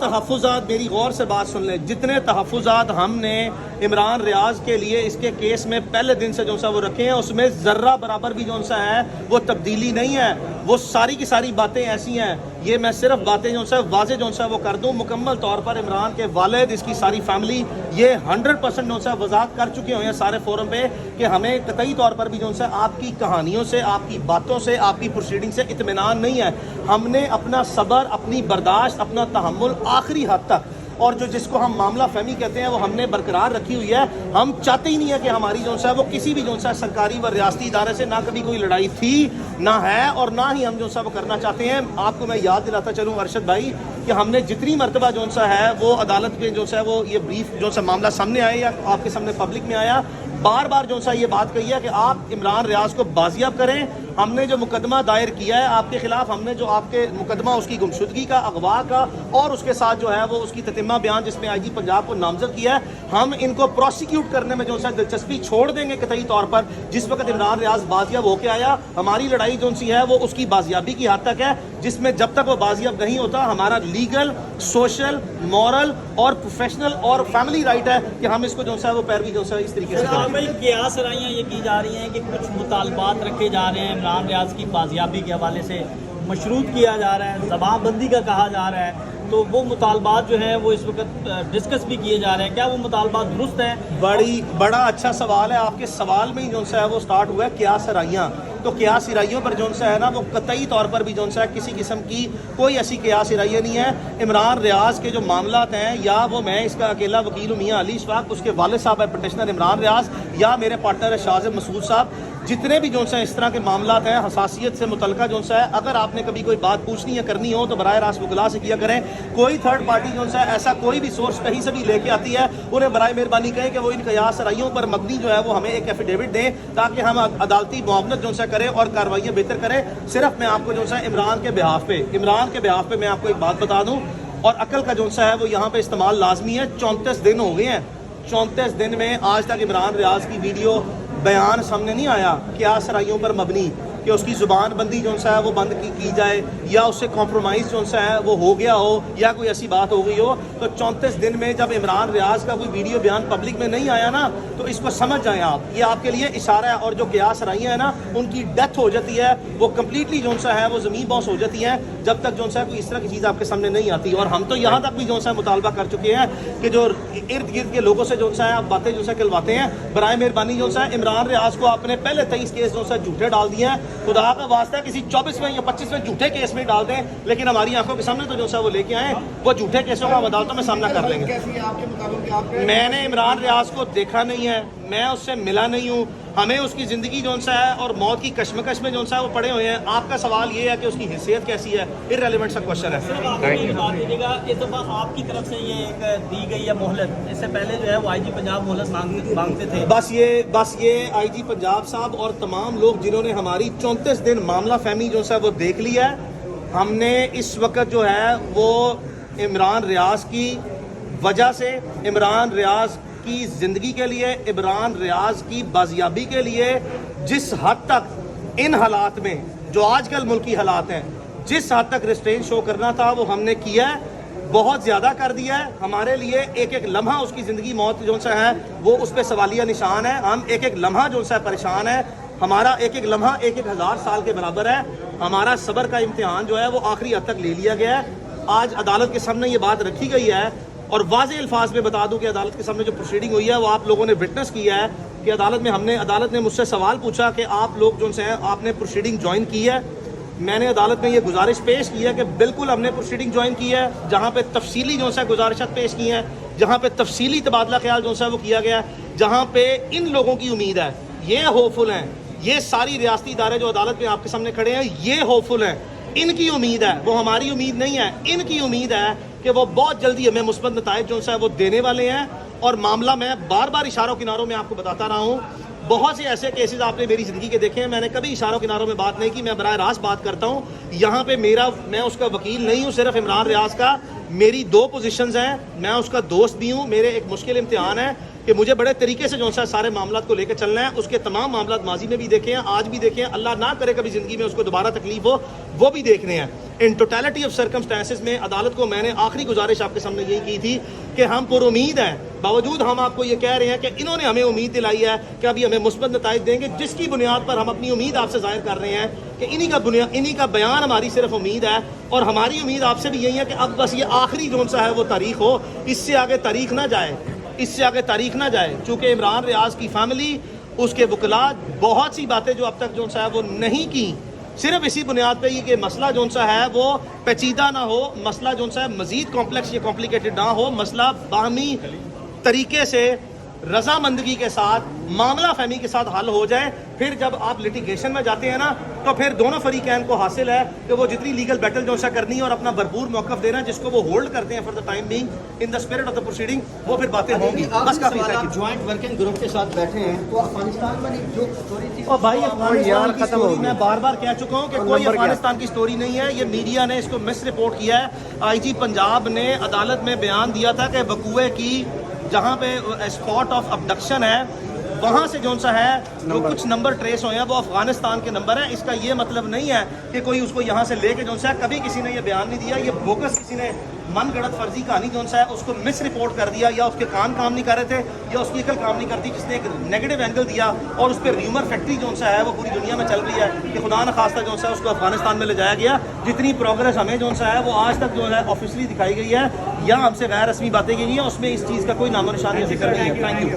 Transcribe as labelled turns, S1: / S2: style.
S1: تحفظات، میری غور سے بات سن لیں، جتنے تحفظات ہم نے عمران ریاض کے لیے اس کے کیس میں پہلے دن سے جو سا وہ رکھے ہیں، اس میں ذرہ برابر بھی جو سا ہے وہ تبدیلی نہیں ہے. وہ ساری کی ساری باتیں ایسی ہیں. یہ میں صرف باتیں جو سا واضح جو سا وہ کر دوں، مکمل طور پر عمران کے والد، اس کی ساری فیملی یہ 100% جو سا وضاحت کر چکے ہوئے ہیں سارے فورم پہ کہ ہمیں قطعی طور پر بھی جو سا آپ کی کہانیوں سے، آپ کی باتوں سے، آپ کی پروسیڈنگ سے اطمینان نہیں ہے. ہم نے اپنا صبر، اپنی برداشت، اپنا تحمل آخری حد تک، اور جو جس کو ہم معاملہ فہمی کہتے ہیں، وہ ہم نے برقرار رکھی ہوئی ہے. ہم چاہتے ہی نہیں ہے کہ ہماری جو ہے وہ کسی بھی جو ہے سرکاری و ریاستی ادارے سے نہ کبھی کوئی لڑائی تھی، نہ ہے، اور نہ ہی ہم جو ہے وہ کرنا چاہتے ہیں. آپ کو میں یاد دلاتا چلوں ارشد بھائی کہ ہم نے جتنی مرتبہ جو ہے وہ عدالت میں جو ہے وہ یہ بریف جو ہے معاملہ سامنے آیا یا آپ کے سامنے پبلک میں آیا، بار بار جو ہے یہ بات کہی ہے کہ آپ عمران ریاض کو بازیاب کریں. ہم نے جو مقدمہ دائر کیا ہے آپ کے خلاف، ہم نے جو آپ کے مقدمہ اس کی گمشدگی کا، اغوا کا، اور اس کے ساتھ جو ہے وہ اس کی تتمہ بیان جس میں آئی جی پنجاب کو نامزد کیا ہے، ہم ان کو پروسیکیوٹ کرنے میں جو ہے دلچسپی چھوڑ دیں گے قطعی طور پر. جس وقت عمران ریاض بازیاب ہو کے آیا، ہماری لڑائی جو سی ہے وہ اس کی بازیابی کی حد تک ہے، جس میں جب تک وہ بازیاب نہیں ہوتا ہمارا لیگل، سوشل، مورل اور پروفیشنل اور فیملی رائٹ ہے کہ ہم اس کو جو ہے وہ پیروی جو ہے اس طریقے سے کریں.
S2: بھائی قیاس رائیاں یہ کی جا رہی ہیں کہ کچھ مطالبات رکھے جا رہے ہیں عمران ریاض کی بازیابی کے حوالے سے، مشروط کیا جا رہا ہے، زبان بندی کا کہا جا رہا ہے، تو وہ مطالبات جو ہیں وہ اس وقت ڈسکس بھی کیے جا رہے ہیں. کیا وہ مطالبات درست ہیں؟
S1: بڑا اچھا سوال ہے. آپ کے سوال میں ہی جو ہے وہ سٹارٹ ہوا ہے قیاس رائیاں. تو قیاس رائیوں پر جو ہے نا وہ قطعی طور پر بھی جو ہے کسی قسم کی کوئی ایسی قیاس رائیاں نہیں ہے. عمران ریاض کے جو معاملات ہیں، یا وہ میں اس کا اکیلا وکیل ہوں میاں علی اشفاق، اس کے والد صاحب ہے پٹیشنر عمران ریاض، یا میرے پارٹنر ہے شاذب مسعود صاحب، جتنے بھی جو ہے اس طرح کے معاملات ہیں حساسیت سے متعلقہ جو ہے، اگر آپ نے کبھی کوئی بات پوچھنی ہے، کرنی ہو تو براہ راست وکلا سے کیا کریں. کوئی تھرڈ پارٹی جو ہے ایسا کوئی بھی سورس کہیں سے بھی لے کے آتی ہے، انہیں برائے مہربانی کہیں کہ وہ ان قیاس رائیوں پر مبنی جو ہے وہ ہمیں ایک ایفیڈیوٹ دیں تاکہ ہم عدالتی معاونت جو ہے کریں اور کارروائیاں بہتر کریں. صرف میں آپ کو جو ہے عمران کے بہاف پہ میں آپ کو ایک بات بتا دوں، اور عقل کا جو ہے وہ یہاں پہ استعمال لازمی ہے. 34 دن ہو گئے ہیں، 34 دن میں آج تک عمران ریاض کی ویڈیو بیان سامنے نہیں آیا قیاس رائیوں پر مبنی کہ اس کی زبان بندی جو ہے وہ بند کی جائے، یا اس سے کمپرومائز جو ہے وہ ہو گیا ہو، یا کوئی ایسی بات ہو گئی ہو. تو 34 دن میں جب عمران ریاض کا کوئی ویڈیو بیان پبلک میں نہیں آیا نا، تو اس کو سمجھ جائیں آپ، یہ آپ کے لیے اشارہ ہے. اور جو قیاس رائیاں ہیں نا، ان کی ڈیتھ ہو جاتی ہے، وہ کمپلیٹلی جو ہے وہ زمین باؤنس ہو جاتی ہیں جب تک جو ہے کوئی اس طرح کی چیز آپ کے سامنے نہیں آتی. اور ہم تو یہاں تک بھی جو ہے مطالبہ کر چکے ہیں کہ جو ارد گرد کے لوگوں سے جو ہے آپ باتیں جو ہے کلواتے ہیں، برائے مہربانی جو ہے عمران ریاض کو آپ نے پہلے 23 کیس جو ہے جھوٹے ڈال دیے ہیں. خدا کا واسطہ کسی 24 یا 25 جھوٹے کیس میں ڈال دیں، لیکن ہماری آنکھوں کے سامنے تو جو ہے وہ لے کے آئیں. وہ جھوٹے کیسوں کا عدالتوں میں سامنا کر لیں گے. میں نے عمران ریاض کو دیکھا نہیں ہے، میں اس سے ملا نہیں ہوں. ہمیں اس کی زندگی جو ہے اور موت کی کشمکش میں جو ہے وہ پڑے ہوئے ہیں. آپ کا سوال یہ ہے کہ اس کی حیثیت کیسی ہے، ارریلیونٹ سا کوشچن ہے.
S2: بات دیجیے گا، اس دفعہ آپ کی طرف سے یہ ایک دی گئی ہے مہلت، اس سے پہلے جو ہے وہ آئی جی پنجاب مہلت مانگتے تھے.
S1: بس یہ آئی جی پنجاب صاحب اور تمام لوگ جنہوں نے ہماری 34 دن معاملہ فہمی جو ہے وہ دیکھ لیا ہے. ہم نے اس وقت جو ہے وہ عمران ریاض کی وجہ سے، عمران ریاض کی زندگی کے لیے، عمران ریاض کی بازیابی کے لیے جس حد تک ان حالات میں جو آج کل ملکی حالات ہیں، جس حد تک ریسٹرین شو کرنا تھا وہ ہم نے کیا ہے. بہت زیادہ کر دیا ہے. ہمارے لیے ایک ایک لمحہ اس کی زندگی موت جو ہے وہ اس پہ سوالیہ نشان ہے. ہم ایک ایک لمحہ جو ہے پریشان ہے. ہمارا ایک ایک لمحہ 1000 سال کے برابر ہے. ہمارا صبر کا امتحان جو ہے وہ آخری حد تک لے لیا گیا ہے. آج عدالت کے سامنے یہ بات رکھی گئی ہے، اور واضح الفاظ میں بتا دوں کہ عدالت کے سامنے جو پروسیڈنگ ہوئی ہے وہ آپ لوگوں نے وٹنس کیا ہے کہ عدالت نے مجھ سے سوال پوچھا کہ آپ لوگ جو ہیں آپ نے پروسیڈنگ جوائن کی ہے. میں نے عدالت میں یہ گزارش پیش کی ہے کہ بالکل ہم نے پروسیڈنگ جوائن کی ہے، جہاں پہ تفصیلی جو ہے گزارشات پیش کی ہیں، جہاں پہ تفصیلی تبادلہ خیال جو ہے وہ کیا گیا ہے، جہاں پہ ان لوگوں کی امید ہے، یہ ہوپفل ہیں، یہ ساری ریاستی ادارے جو عدالت میں آپ کے سامنے کھڑے ہیں یہ ہوپفل ہیں. ان کی امید ہے، وہ ہماری امید نہیں ہے، ان کی امید ہے کہ وہ بہت جلدی ہمیں مثبت نتائج جو ہے وہ دینے والے ہیں. اور معاملہ میں بار بار اشاروں کناروں میں آپ کو بتاتا رہا ہوں، بہت سے ایسے کیسز آپ نے میری زندگی کے دیکھے ہیں، میں نے کبھی اشاروں کناروں میں بات نہیں کی، میں براہ راست بات کرتا ہوں. یہاں پہ میں اس کا وکیل نہیں ہوں صرف عمران ریاض کا. میری 2 پوزیشنز ہیں، میں اس کا دوست بھی ہوں. میرے ایک مشکل امتحان ہے کہ مجھے بڑے طریقے سے جو ہے سارے معاملات کو لے کے چلنا ہے. اس کے تمام معاملات ماضی میں بھی دیکھے ہیں، آج بھی دیکھے ہیں، اللہ نہ کرے کبھی زندگی میں اس کو دوبارہ تکلیف ہو، وہ بھی دیکھنے ہیں. ان ٹوٹیلٹی آف سرکمسٹانسز میں عدالت کو میں نے آخری گزارش آپ کے سامنے یہی کی تھی کہ ہم پر امید ہیں، باوجود ہم آپ کو یہ کہہ رہے ہیں کہ انہوں نے ہمیں امید دلائی ہے کہ ابھی ہمیں مثبت نتائج دیں گے، جس کی بنیاد پر ہم اپنی امید آپ سے ظاہر کر رہے ہیں کہ انہی کا بیان ہماری صرف امید ہے، اور ہماری امید آپ سے بھی یہی ہے کہ اب بس یہ آخری جو سا ہے وہ تاریخ ہو، اس سے آگے تاریخ نہ جائے، اس سے آگے تاریخ نہ جائے، چونکہ عمران ریاض کی فیملی، اس کے وکلاء بہت سی باتیں جو اب تک جو سا ہے وہ نہیں کی، صرف اسی بنیاد پہ یہ کہ مسئلہ جو سا ہے وہ پیچیدہ نہ ہو، مسئلہ جو سا ہے مزید کمپلیکس یا کمپلیکیٹڈ نہ ہو، مسئلہ باہمی طریقے سے رضامندگی کے ساتھ، معاملہ فہمی کے ساتھ حل ہو جائے۔ پھر جب آپ لٹیگیشن میں جاتے ہیں نا تو پھر دونوں فریقین کو حاصل ہے کہ وہ جتنی لیگل بیٹل جو سا کرنی ہے اور اپنا بھرپور موقف دینا جس کو وہ ہولڈ کرتے ہیں for the time being in the spirit of the proceeding, وہ پھر باتیں ہوں گی۔ بس کافی ہے۔
S3: جوائنٹ ورکنگ گروپ کے ساتھ بیٹھے ہیں تو افغانستان میں جو سٹوری تھی
S1: اور بھائی افغانستان کی سٹوری میں بار بار کہہ چکا ہوں کہ کوئی افغانستان کی سٹوری نہیں ہے، یہ میڈیا نے اس کو مس رپورٹ کیا ہے۔ آئی جی پنجاب نے عدالت میں بیان دیا تھا کہ وقوعے کی جہاں پہ اسپاٹ آف ابڈکشن ہے وہاں سے جون سا ہے جو کچھ نمبر ٹریس ہوئے ہیں وہ افغانستان کے نمبر ہیں۔ اس کا یہ مطلب نہیں ہے کہ کوئی اس کو یہاں سے لے کے جون سا ہے، کبھی کسی نے یہ بیان نہیں دیا، یہ بوکس کسی نے من گڑت فرضی کہانی جون سا ہے اس کو مس رپورٹ کر دیا، یا اس کے کام نہیں کر رہے تھے یا اس کی عقل کام نہیں کرتی، جس نے ایک نیگیٹو اینگل دیا اور اس پہ ریومر فیکٹری جون سا ہے وہ پوری دنیا میں چل رہی ہے کہ خدا نخواستہ جون سا ہے اس کو افغانستان میں لے جایا گیا۔ جتنی پروگرس ہمیں جون سا ہے وہ آج تک جو ہے آفیشلی دکھائی گئی ہے یا ہم سے غیر رسمی باتیں کی گئی ہیں، اس میں اس چیز کا کوئی نام و نشان یا ذکر نہیں ہے۔ Thank you.